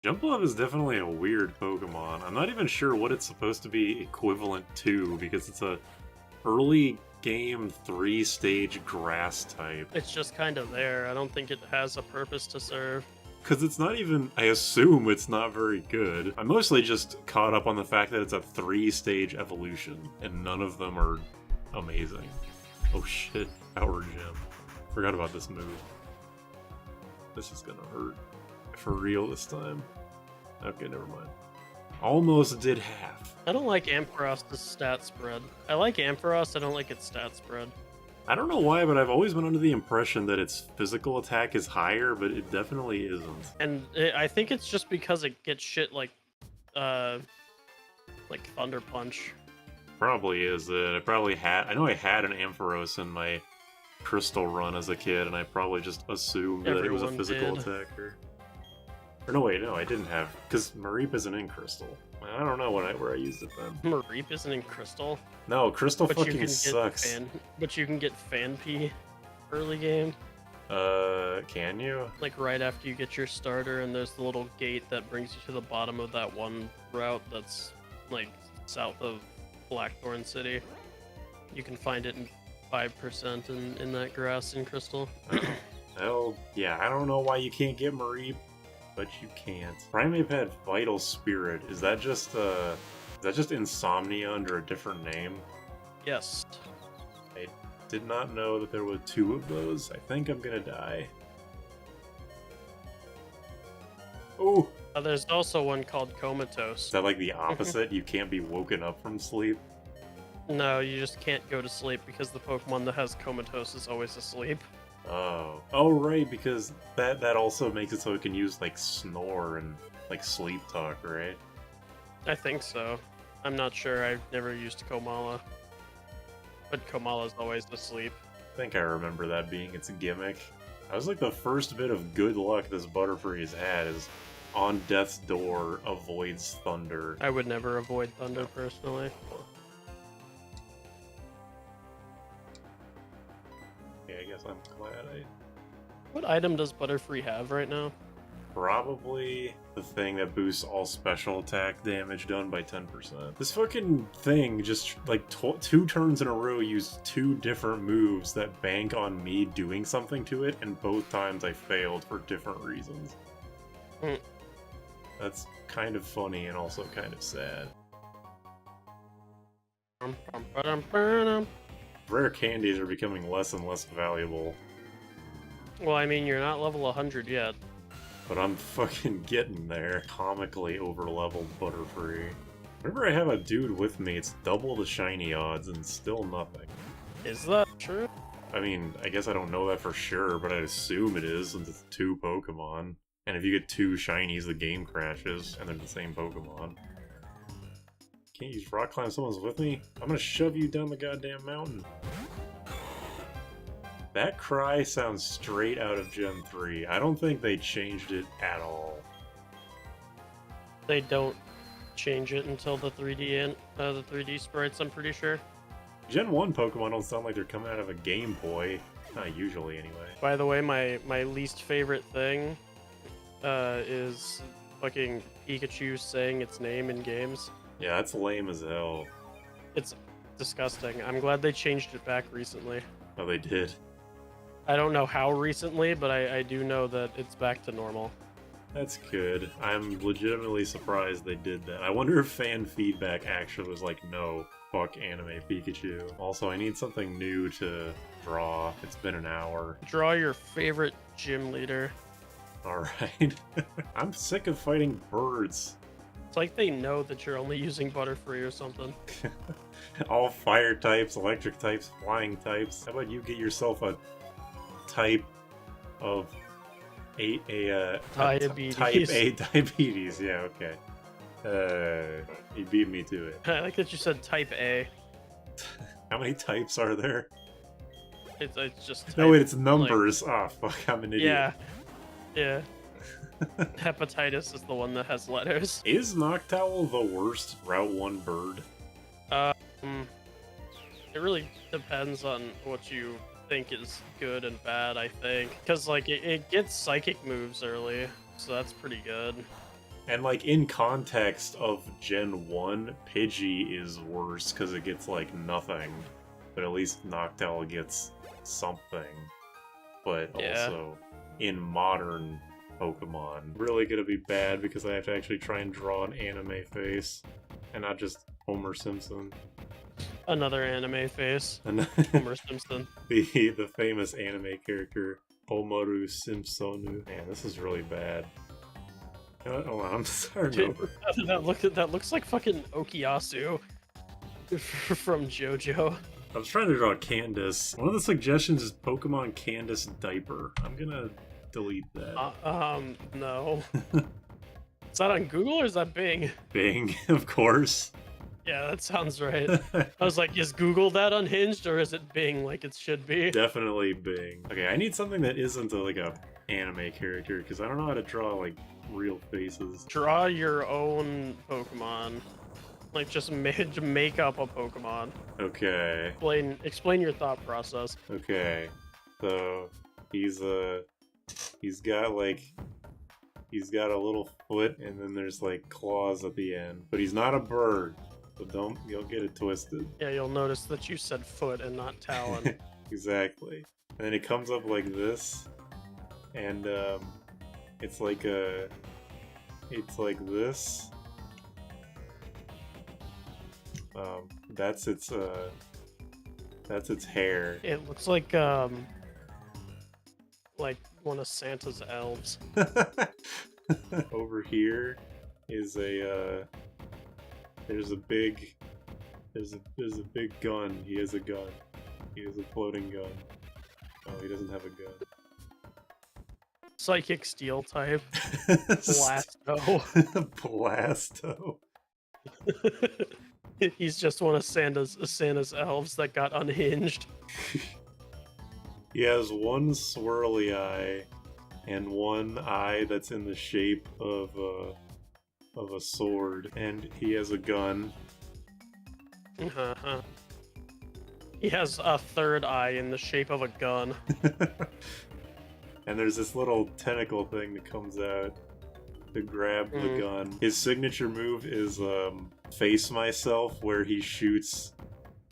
Jumpluff is definitely a weird Pokemon. I'm not even sure what it's supposed to be equivalent to, because it's a early game 3-stage grass type. It's just kind of there. I don't think it has a purpose to serve. Because it's not even, I assume it's not very good. I'm mostly just caught up on the fact that it's a 3-stage evolution, and none of them are amazing. Oh shit, Power Gem. Forgot about this move. This is gonna hurt. For real this time. Okay, never mind. Almost did half. I don't like Ampharost's stat spread. I like Ampharost, I don't like its stat spread. I don't know why, but I've always been under the impression that its physical attack is higher, but it definitely isn't. And I think it's just because it gets shit like Thunder Punch. Probably is it. I know I had an Ampharos in my Crystal run as a kid, and I probably just assumed that it was a Everyone physical did. attacker. Or no, wait, no, I didn't have, because Mareep isn't in Crystal. I don't know where I used it then. Mareep isn't in Crystal. No, Crystal But you fucking can sucks. but you can get Fanpy early game. Can you? Like right after you get your starter, and there's the little gate that brings you to the bottom of that one route that's like south of Blackthorn City. You can find it in 5% in that grass in Crystal. Hell, yeah, I don't know why you can't get Mareep, but you can't. Primeape had Vital Spirit. Is that just Insomnia under a different name? Yes. I did not know that there were two of those. I think I'm gonna die. Oh! There's also one called Comatose. Is that like the opposite? You can't be woken up from sleep? No, you just can't go to sleep because the Pokemon that has Comatose is always asleep. Oh. Oh, right, because that also makes it so it can use, like, snore and, like, sleep talk, right? I think so. I'm not sure. I've never used Komala. But Komala's always asleep. I think I remember that being its gimmick. That was like the first bit of good luck this Butterfree has had, is on death's door avoids thunder. I would never avoid Thunder personally. Yeah, I guess I'm glad I... What item does Butterfree have right now? Probably the thing that boosts all special attack damage done by 10%. This fucking thing just, like, 2 turns in a row used 2 different moves that bank on me doing something to it, and both times I failed for different reasons. Hmm. That's kind of funny and also kind of sad. Rare candies are becoming less and less valuable. Well, I mean, you're not level 100 yet. But I'm fucking getting there. Comically over-leveled Butterfree. Whenever I have a dude with me, it's double the shiny odds and still nothing. Is that true? I mean, I guess I don't know that for sure, but I assume it is since it's 2 Pokemon. And if you get 2 shinies, the game crashes, and they're the same Pokemon. Can't use Rock Climb if someone's with me? I'm gonna shove you down the goddamn mountain. That cry sounds straight out of Gen 3. I don't think they changed it at all. They don't change it until the 3D sprites, I'm pretty sure. Gen 1 Pokemon don't sound like they're coming out of a Game Boy. Not usually, anyway. By the way, my least favorite thing is fucking Pikachu saying its name in games. Yeah, that's lame as hell. It's disgusting. I'm glad they changed it back recently. Oh, they did. I don't know how recently, but I do know that it's back to normal. That's good. I'm legitimately surprised they did that. I wonder if fan feedback actually was like, no, fuck anime Pikachu. Also, I need something new to draw. It's been an hour. Draw your favorite gym leader. Alright. I'm sick of fighting birds. It's like they know that you're only using Butterfree or something. All fire types, electric types, flying types. How about you get yourself a type of Diabetes. Type A diabetes. Yeah, okay. You beat me to it. I like that you said type A. How many types are there? It's just type, No, wait, it's numbers. Ah, fuck, I'm an idiot. Yeah. Hepatitis is the one that has letters. Is Noctowl the worst Route 1 bird? It really depends on what you think is good and bad, I think. Because, like, it gets psychic moves early, so that's pretty good. And like in context of Gen 1, Pidgey is worse because it gets like nothing. But at least Noctowl gets something. But Yeah. also in modern Pokemon, really gonna be bad because I have to actually try and draw an anime face and not just Homer Simpson. Another anime face. And Homer Simpson. the famous anime character Homaru Simpsonu. Man, this is really bad. You know what? Hold on, I'm starting Dude, over. that looks like fucking Okiasu from JoJo. I was trying to draw Candace. One of the suggestions is Pokemon Candace diaper. I'm gonna delete that. No. Is that on Google or is that Bing? Bing, of course. Yeah, that sounds right. I was like, is Google that unhinged or is it Bing like it should be? Definitely Bing. Okay, I need something that isn't like a anime character because I don't know how to draw like real faces. Draw your own Pokemon. Like just make up a Pokemon. Okay. Explain your thought process. Okay. So he's got a little foot and then there's like claws at the end. But he's not a bird. So you'll get it twisted. Yeah, you'll notice that you said foot and not talon. Exactly. And then it comes up like this. And it's like this. That's its hair. It looks like one of Santa's elves. Over here is there's a big gun. He has a gun. He has a floating gun. Oh, he doesn't have a gun. Psychic steel type. Blasto. Blasto. He's just one of Santa's elves that got unhinged. He has one swirly eye and one eye that's in the shape of a sword, and he has a gun. He has a third eye in the shape of a gun. And there's this little tentacle thing that comes out to grab the gun. His signature move is Face Myself, where he shoots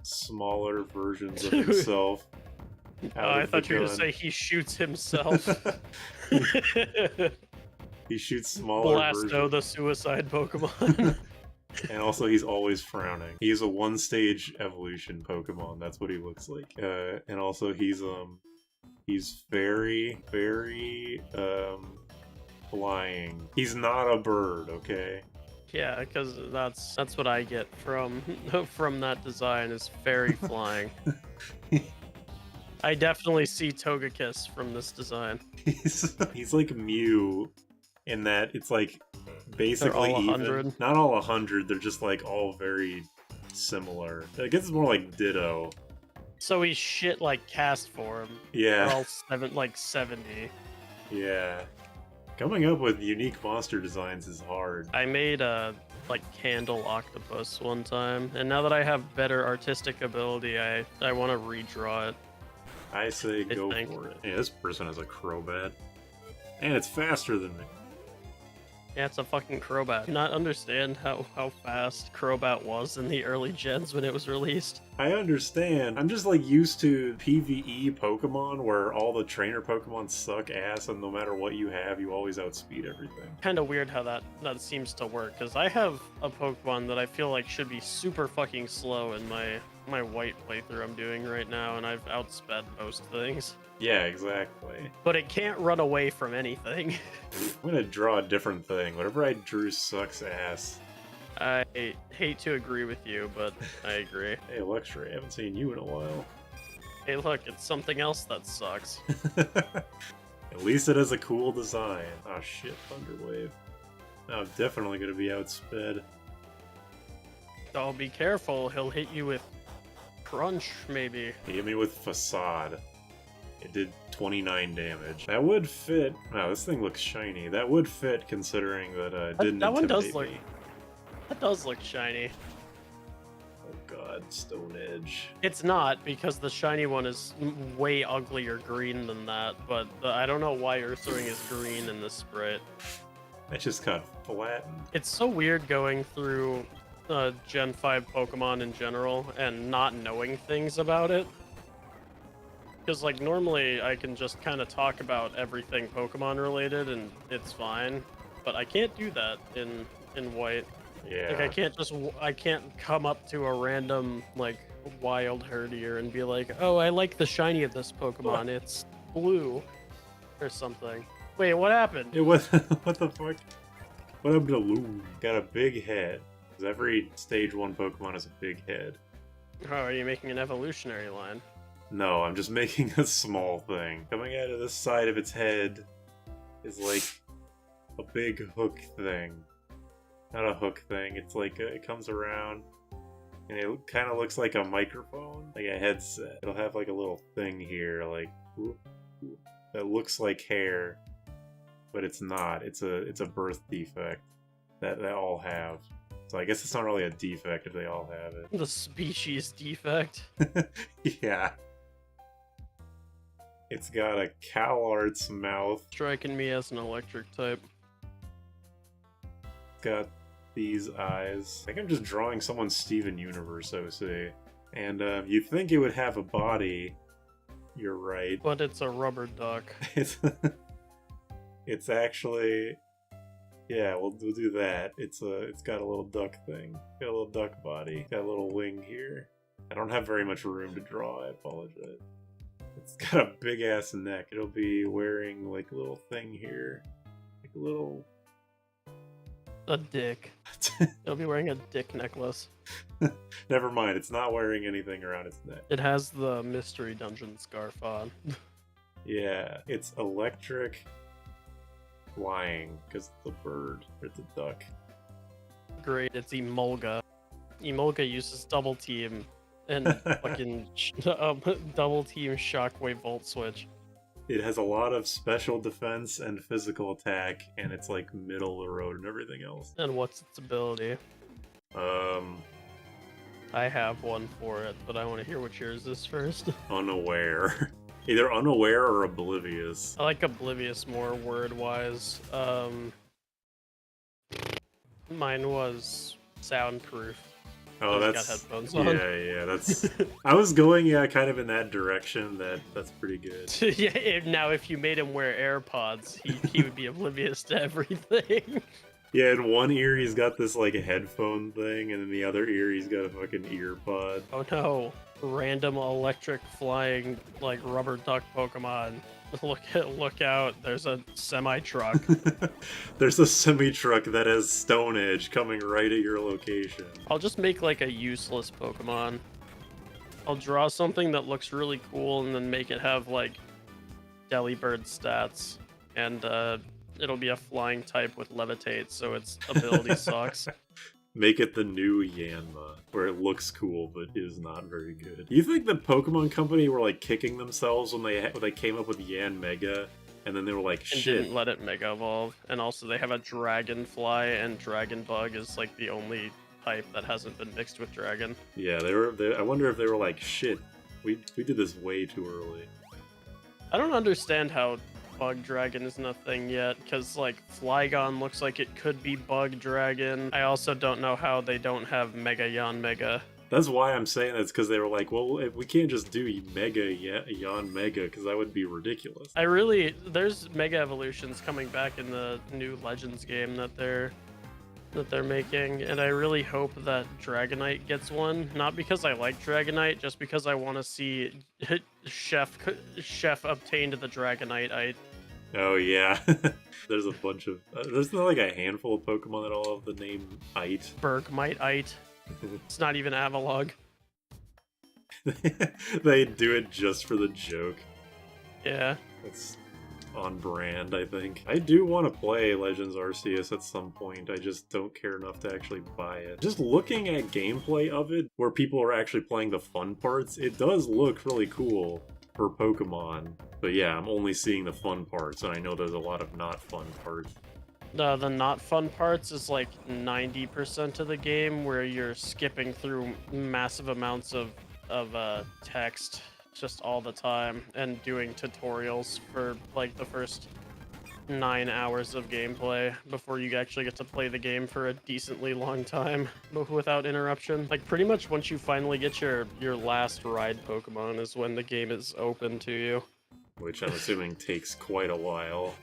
smaller versions of himself. I thought you were going to say he shoots himself. He shoots smaller Blasto, versions. the suicide Pokemon. And also, he's always frowning. He's a one-stage evolution Pokemon. That's what he looks like. And also, he's very, very flying. He's not a bird, okay? Yeah, because that's what I get from that design is fairy flying. I definitely see Togekiss from this design. He's like Mew in that it's like basically all 100. even. Not all 100, they're just like all very similar. I guess it's more like Ditto. So he's shit like cast form. Yeah. They're all 70. Yeah. Coming up with unique monster designs is hard. I made a candle octopus one time, and now that I have better artistic ability, I want to redraw it. I say go for it. Yeah, this person has a Crobat. And it's faster than me. Yeah, it's a fucking Crobat. Do you not understand how fast Crobat was in the early gens when it was released? I understand. I'm just like used to PvE Pokemon where all the trainer Pokemon suck ass and no matter what you have, you always outspeed everything. Kind of weird how that seems to work, because I have a Pokemon that I feel like should be super fucking slow in my white playthrough I'm doing right now, and I've outsped most things. Yeah, exactly. But it can't run away from anything. I'm gonna draw a different thing. Whatever I drew sucks ass. I hate to agree with you, but I agree. Hey, Luxray, I haven't seen you in a while. Hey, look, it's something else that sucks. At least it has a cool design. Oh shit, Thunder Wave. Now I'm definitely gonna be outsped. Oh, be careful. He'll hit you with Crunch, maybe. He hit me with Facade. It did 29 damage. That would fit. Wow, this thing looks shiny. That would fit considering that it didn't that one does intimidate look. me. That does look shiny. Oh god, Stone Edge. It's not, because the shiny one is way uglier green than that, but I don't know why Earthring is green in this sprite. I just got flattened. It's so weird going through Gen 5 Pokemon in general and not knowing things about it. Because, like, normally I can just kind of talk about everything Pokemon related and it's fine. But I can't do that in White. Yeah. Like, I can't come up to a random, like, wild herdier and be like, oh, I like the shiny of this Pokemon. It's blue. Or something. Wait, what happened? It was what the fuck? What happened to Loom? Got a big head. 'Cause every stage 1 Pokemon has a big head. Oh, are you making an evolutionary line? No, I'm just making a small thing. Coming out of this side of its head is like a big hook thing. Not a hook thing, it's like it comes around and it kind of looks like a microphone, like a headset. It'll have like a little thing here, like that looks like hair, but it's not. It's a birth defect that they all have. So I guess it's not really a defect if they all have it. The species defect. Yeah. It's got a CalArts mouth. Striking me as an electric type. It's got these eyes. I think I'm just drawing someone's Steven Universe OC. And you'd think it would have a body. You're right. But it's a rubber duck. It's actually... Yeah, we'll do that. It's got a little duck thing. Got a little duck body. Got a little wing here. I don't have very much room to draw, I apologize. It's got a big ass neck. It'll be wearing like a little thing here. Like a little... A dick. It'll be wearing a dick necklace. Never mind, it's not wearing anything around its neck. It has the Mystery Dungeon scarf on. Yeah, it's electric flying, because it's a bird, or it's a duck. Great, it's Emolga. Emolga uses double team and fucking double team shockwave volt switch. It has a lot of special defense and physical attack, and it's like middle of the road and everything else. And what's its ability? I have one for it, but I want to hear what yours is first. Unaware. Either unaware or oblivious. I like oblivious more word-wise. Mine was soundproof. Oh, Got that's headphones on. yeah. That's. I was going kind of in that direction. That's pretty good. Yeah. Now, if you made him wear AirPods, he would be oblivious to everything. Yeah, in one ear he's got this like headphone thing, and in the other ear he's got a fucking ear pod. Oh no! Random electric flying like rubber duck Pokemon. Look out! There's a semi truck. There's a semi truck that has Stone Edge coming right at your location. I'll just make like a useless Pokemon. I'll draw something that looks really cool and then make it have like Delibird stats, and it'll be a flying type with levitate, so its ability sucks. Make it the new Yanma, where it looks cool but is not very good. You think the Pokemon Company were like kicking themselves when they came up with Yan Mega, and then they were like, And shit. didn't let it Mega Evolve. And also they have a Dragonfly, and Dragon Bug is like the only type that hasn't been mixed with Dragon. Yeah, they were. I wonder if they were like, shit, we did this way too early. I don't understand how Bug Dragon isn't a thing yet, because like Flygon looks like it could be Bug Dragon. I also don't know how they don't have Mega Yan Mega. That's why I'm saying that's because they were like, well, if we can't just do Mega Yan Mega, because that would be ridiculous. There's Mega Evolutions coming back in the new Legends game that they're making, and I really hope that Dragonite gets one. Not because I like Dragonite, just because I want to see Chef obtained the Dragonite. Oh yeah, there's a bunch of there's not like a handful of Pokemon that all have the name Ite. Bergmite. It's not even Avalog. They do it just for the joke. Yeah. That's on brand, I think. I do want to play Legends Arceus at some point. I just don't care enough to actually buy it. Just looking at gameplay of it, where people are actually playing the fun parts, it does look really cool for Pokemon. But yeah, I'm only seeing the fun parts, and I know there's a lot of not fun parts. The not fun parts is like 90% of the game, where you're skipping through massive amounts of text just all the time and doing tutorials for like the first 9 hours of gameplay before you actually get to play the game for a decently long time without interruption. Like, pretty much once you finally get your last ride Pokemon is when the game is open to you. Which I'm assuming takes quite a while.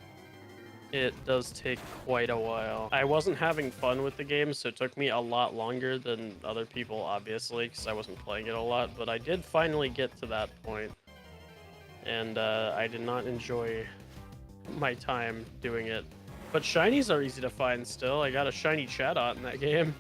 It does take quite a while. I wasn't having fun with the game, so it took me a lot longer than other people, obviously, because I wasn't playing it a lot, but I did finally get to that point. And I did not enjoy my time doing it. But shinies are easy to find still. I got a shiny Chatot in that game.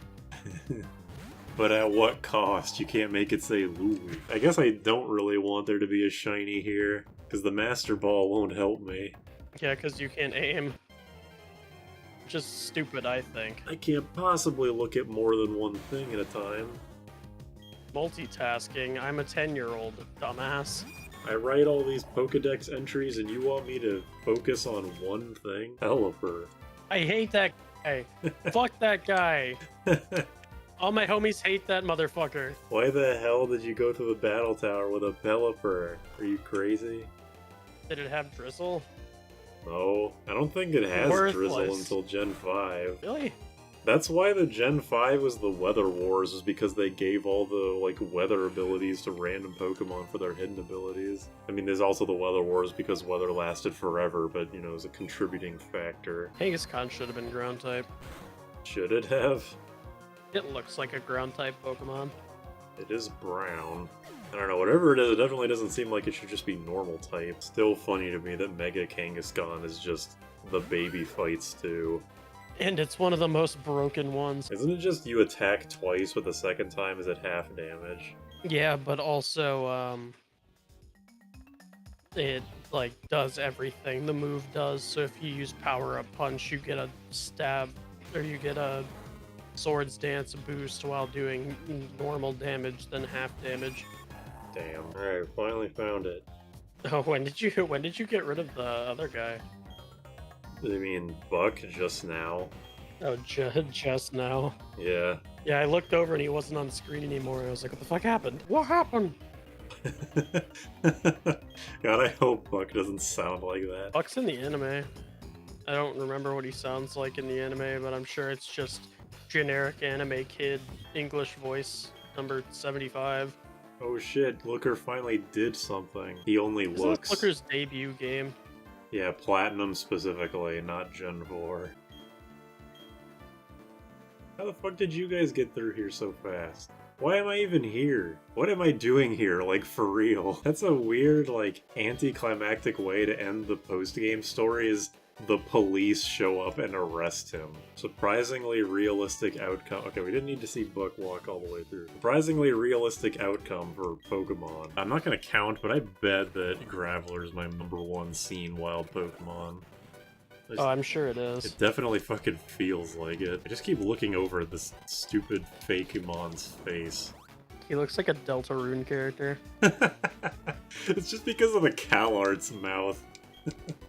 But at what cost? You can't make it say Louie. I guess I don't really want there to be a shiny here, because the Master Ball won't help me. Yeah, because you can't aim. Just stupid, I think. I can't possibly look at more than one thing at a time. Multitasking. I'm a 10-year-old, dumbass. I write all these Pokedex entries and you want me to focus on one thing? Pelipper. I hate that guy. Fuck that guy. All my homies hate that motherfucker. Why the hell did you go to the battle tower with a Pelipper? Are you crazy? Did it have Drizzle? No, I don't think it has Drizzle until Gen 5. Really? That's why the Gen 5 was the Weather Wars, was because they gave all the, like, weather abilities to random Pokemon for their hidden abilities. I mean, there's also the Weather Wars because weather lasted forever, but, you know, it was a contributing factor. Kangaskhan should have been ground type. Should it have? It looks like a ground type Pokemon. It is brown. I don't know, whatever it is, it definitely doesn't seem like it should just be normal type. Still funny to me that Mega Kangaskhan is just the baby fights too. And it's one of the most broken ones. Isn't it just you attack twice, but the second time is at half damage? Yeah, but also, it, like, does everything the move does. So if you use Power Up Punch, you get a stab, or you get a Swords Dance boost while doing normal damage, then half damage. Damn. Alright, finally found it. Oh, when did you get rid of the other guy? I mean, Buck just now. Oh, just now. Yeah. Yeah, I looked over and he wasn't on screen anymore. I was like, what the fuck happened? What happened? God, I hope Buck doesn't sound like that. Buck's in the anime. I don't remember what he sounds like in the anime, but I'm sure it's just generic anime kid English voice number 75. Oh shit, Looker finally did something. He only looks. This Looker's debut game. Yeah, Platinum specifically, not Gen 4. How the fuck did you guys get through here so fast? Why am I even here? What am I doing here, like, for real? That's a weird, like, anticlimactic way to end the post-game story, is the police show up and arrest him. Surprisingly realistic outcome. Okay, we didn't need to see Buck walk all the way through. Surprisingly realistic outcome for Pokemon. I'm not gonna count, but I bet that Graveler is my #1 seen wild Pokemon. Oh, I'm sure it is. It definitely fucking feels like it. I just keep looking over at this stupid Fakemon's face. He looks like a Deltarune character. It's just because of the CalArts mouth.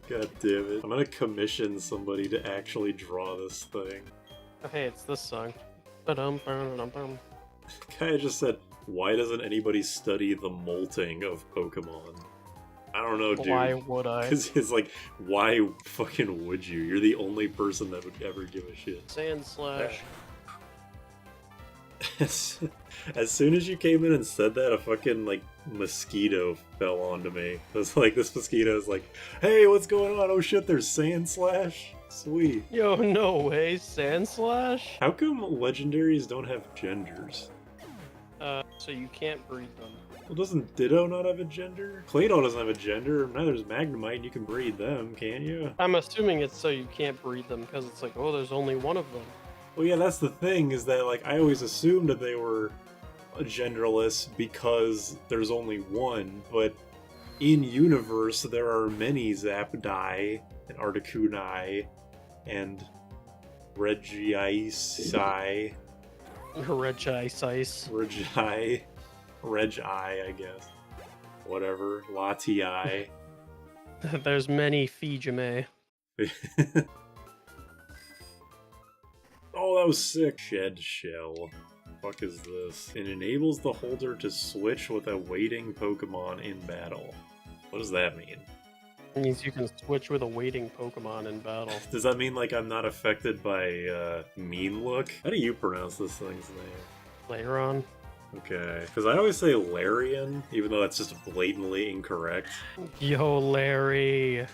God damn it. I'm gonna commission somebody to actually draw this thing. Oh, hey, it's this song. Ba-dum-ba-dum-bum. Guy just said, why doesn't anybody study the molting of Pokemon? I don't know, dude. Why would I? Because it's like, why fucking would you? You're the only person that would ever give a shit. Sand Slash. As soon as you came in and said that, a fucking, like, mosquito fell onto me. It was like, this mosquito is like, hey, what's going on? Oh shit, there's Sand Slash? Sweet. Yo, no way, Sand Slash? How come legendaries don't have genders? So you can't breed them. Well, doesn't Ditto not have a gender? Claydol doesn't have a gender, neither does Magnemite, and you can breed them, can't you? I'm assuming it's so you can't breed them, because it's like, oh, there's only one of them. Well, yeah, that's the thing, is that, like, I always assumed that they were genderless because there's only one, but in universe there are many Zapdai and Articuno and Regiai. Regi, I guess. Whatever. Latii. There's many Fijime. Oh, that was sick. Shed Shell. Fuck is this? It enables the holder to switch with a waiting Pokemon in battle. What does that mean? It means you can switch with a waiting Pokemon in battle. Does that mean like I'm not affected by mean look? How do you pronounce this thing's name? Lairon. Okay, because I always say Larian, even though that's just blatantly incorrect. Yo, Larry.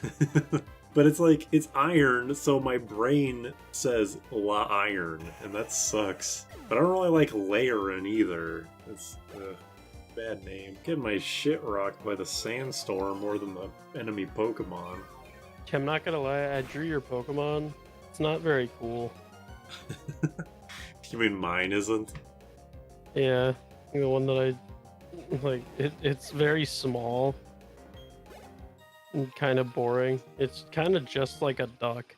But it's like, it's iron, so my brain says La Iron, and that sucks. But I don't really like Lairon either. It's a bad name. Getting my shit rocked by the sandstorm more than the enemy Pokemon. I'm not gonna lie, I drew your Pokemon. It's not very cool. You mean mine isn't? Yeah, the one that I like. It's very small and kind of boring. It's kind of just like a duck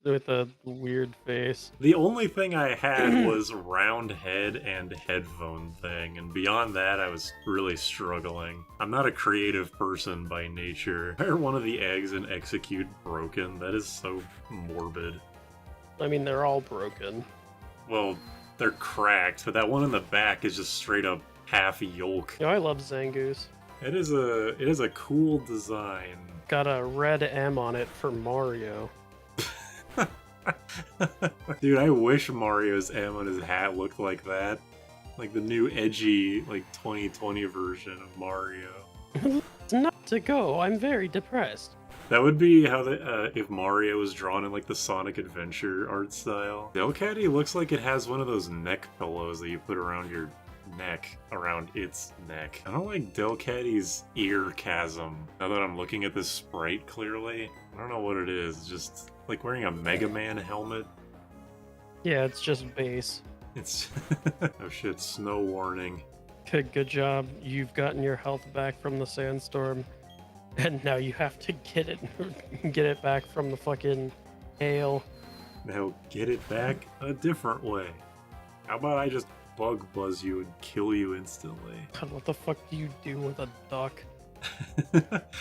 with a weird face. The only thing I had was round head and headphone thing, and beyond that I was really struggling. I'm not a creative person by nature. Are one of the eggs in Execute broken? That is so morbid. I mean, they're all broken. Well, they're cracked, but that one in the back is just straight up half yolk. You know, I love Zangoose. It is a cool design. Got a red M on it for Mario. Dude, I wish Mario's M on his hat looked like that. Like the new edgy, like 2020 version of Mario. It's not to go. I'm very depressed. That would be how if Mario was drawn in like the Sonic Adventure art style. Delcatty looks like it has one of those neck pillows that you put around your neck, around its neck. I don't like Delcatty's ear chasm. Now that I'm looking at this sprite clearly, I don't know what it is. It's just like wearing a Mega Man helmet. Yeah, it's just base. It's oh shit, snow warning. Good job. You've gotten your health back from the sandstorm, and now you have to get it back from the fucking hail. Now get it back a different way. How about I just bug buzz you and kill you instantly? God, what the fuck do you do with a duck?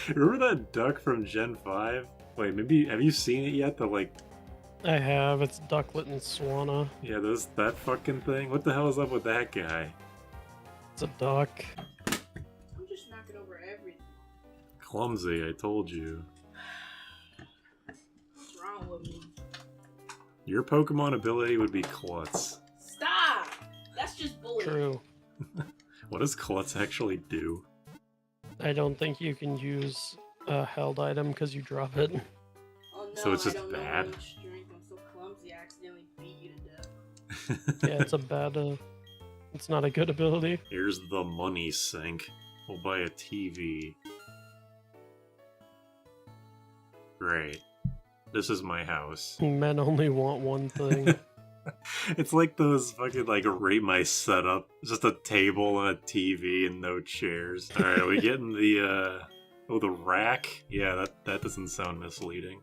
Remember that duck from Gen 5? Wait, maybe have you seen it yet? The like, I have. It's Ducklet and Swanna. yeah, that fucking thing. What the hell is up with that guy? It's a duck. I'm just knocking over everything. Clumsy, I told you. What's wrong with me? Your Pokemon ability would be Klutz. Stop! That's just bullying. True. What does Klutz actually do? I don't think you can use a held item because you drop it. Oh no, So it's just I don't bad? know my own strength. I'm so clumsy, I accidentally beat you to death. Yeah, it's a bad. It's not a good ability. Here's the money sink. We'll buy a TV. Great. This is my house. Men only want one thing. It's like those fucking like rate my setup. Just a table and a TV and no chairs. Alright, are we getting the oh, the rack? Yeah, that doesn't sound misleading.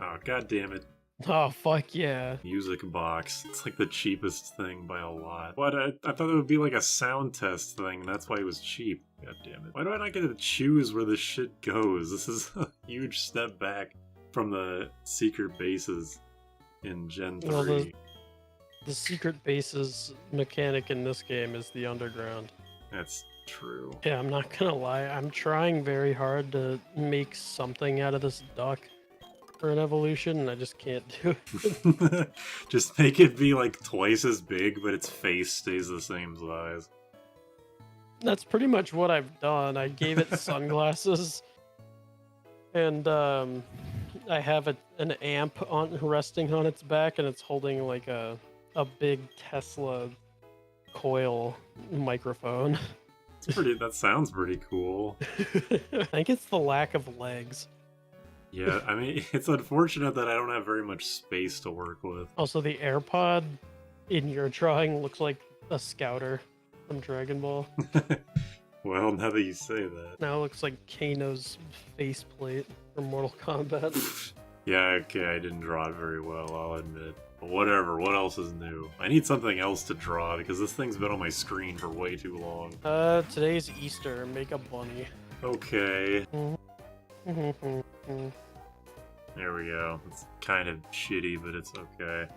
Oh, god damn it. Oh, fuck yeah. Music box. It's like the cheapest thing by a lot. What? I thought it would be like a sound test thing, and that's why it was cheap. God damn it. Why do I not get to choose where this shit goes? This is a huge step back from the secret bases in Gen 3. Well, the secret bases mechanic in this game is the underground. That's true. Yeah, I'm not gonna lie. I'm trying very hard to make something out of this duck for an evolution, and I just can't do it. Just make it be like twice as big, but its face stays the same size. That's pretty much what I've done. I gave it sunglasses, and I have an amp resting on its back, and it's holding like a big Tesla coil microphone. That sounds pretty cool. I think it's the lack of legs. Yeah, I mean, it's unfortunate that I don't have very much space to work with. Also, the AirPod in your drawing looks like a scouter from Dragon Ball. Well, now that you say that. Now it looks like Kano's faceplate from Mortal Kombat. Yeah, okay, I didn't draw it very well, I'll admit. But whatever, what else is new? I need something else to draw, because this thing's been on my screen for way too long. Today's Easter. Make a bunny. Okay. There we go. It's kind of shitty, but it's okay.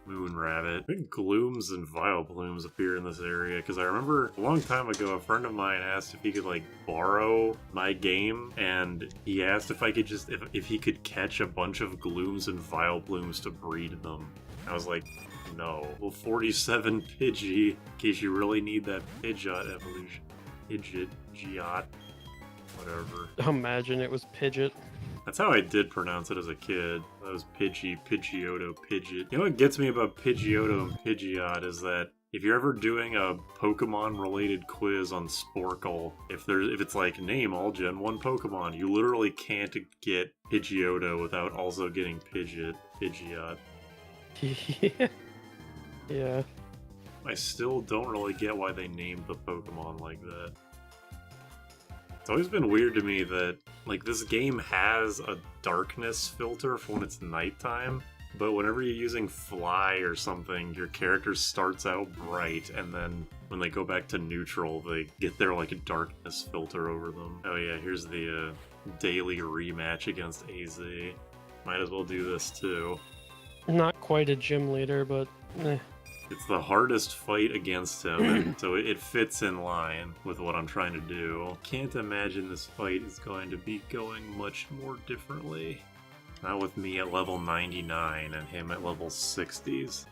Moon Rabbit. I think Glooms and Vileplumes appear in this area, because I remember a long time ago a friend of mine asked if he could, like, borrow my game, and he asked if I could just, if he could catch a bunch of Glooms and Vileplumes to breed them. I was like, no. Well, 47 Pidgey, in case you really need that Pidgeot evolution. Pidgeot, whatever. Imagine it was Pidgeot. That's how I did pronounce it as a kid. That was Pidgey, Pidgeotto, Pidgeot. You know what gets me about Pidgeotto and Pidgeot is that if you're ever doing a Pokemon-related quiz on Sporkle, if it's like, name all Gen 1 Pokemon, you literally can't get Pidgeotto without also getting Pidgeot. Yeah. I still don't really get why they named the Pokemon like that. It's always been weird to me that, like, this game has a darkness filter for when it's nighttime, but whenever you're using Fly or something, your character starts out bright, and then when they go back to neutral, they get their, like, darkness filter over them. Oh yeah, here's the daily rematch against AZ. Might as well do this too. Not quite a gym leader, but It's the hardest fight against him, and so it fits in line with what I'm trying to do. Can't imagine this fight is going to be going much more differently. Not with me at level 99 and him at level 60s.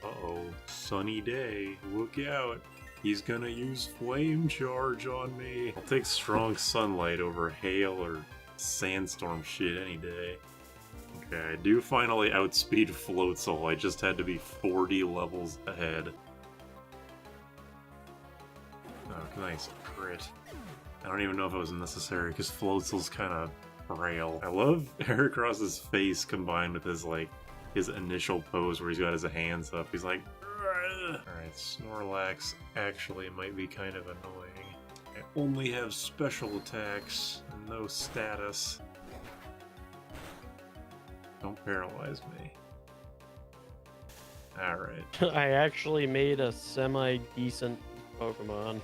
Uh-oh. Sunny day. Look out. He's gonna use Flame Charge on me. I'll take strong sunlight over hail or sandstorm shit any day. Okay, I do finally outspeed Floatzel. I just had to be 40 levels ahead. Oh, nice crit. I don't even know if it was necessary, because Floatzel's kind of frail. I love Heracross's face combined with his, like, his initial pose where he's got his hands up. He's like, alright, Snorlax actually might be kind of annoying. I only have special attacks and no status. Don't paralyze me. Alright. I actually made a semi-decent Pokemon.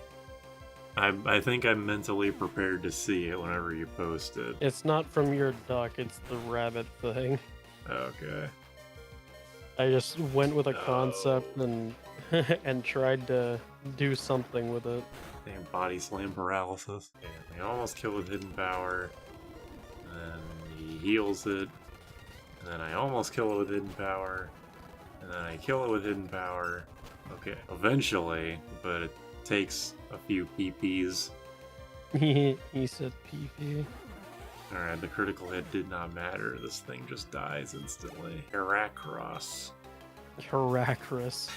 I think I'm mentally prepared to see it whenever you post it. It's not from your duck, it's the rabbit thing. Okay. I just went with a concept and and tried to do something with it. Damn, body slam paralysis. And he almost killed with hidden power. And then he heals it. And then I almost kill it with hidden power. And then I kill it with hidden power. Okay, eventually, but it takes a few PPs. He said PP. Alright, the critical hit did not matter. This thing just dies instantly. Heracross. Heracross.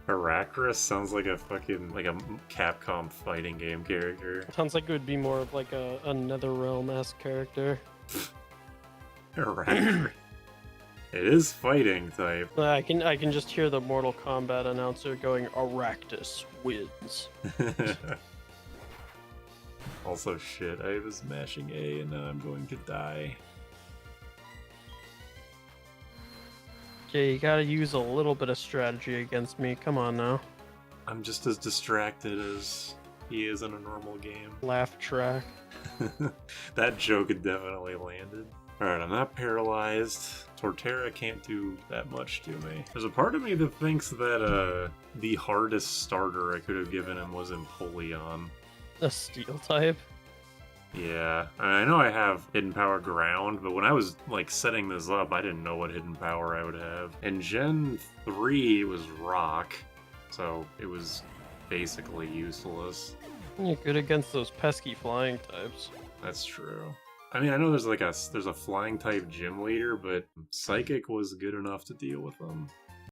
Heracross sounds like a fucking, like a Capcom fighting game character. Sounds like it would be more of like a NetherRealm-esque character. Heracross. It is fighting type. I can just hear the Mortal Kombat announcer going, Aractus wins. Also, shit, I was mashing A and now I'm going to die. Okay, you gotta use a little bit of strategy against me. Come on now. I'm just as distracted as he is in a normal game. Laugh track. That joke had definitely landed. Alright, I'm not paralyzed. Torterra can't do that much to me. There's a part of me that thinks that the hardest starter I could have given him was Empoleon. A steel type? Yeah, I know I have Hidden Power Ground, but when I was, like, setting this up, I didn't know what Hidden Power I would have. In Gen 3, it was Rock, so it was basically useless. You're good against those pesky flying types. That's true. I mean, I know there's a flying type gym leader, but Psychic was good enough to deal with them.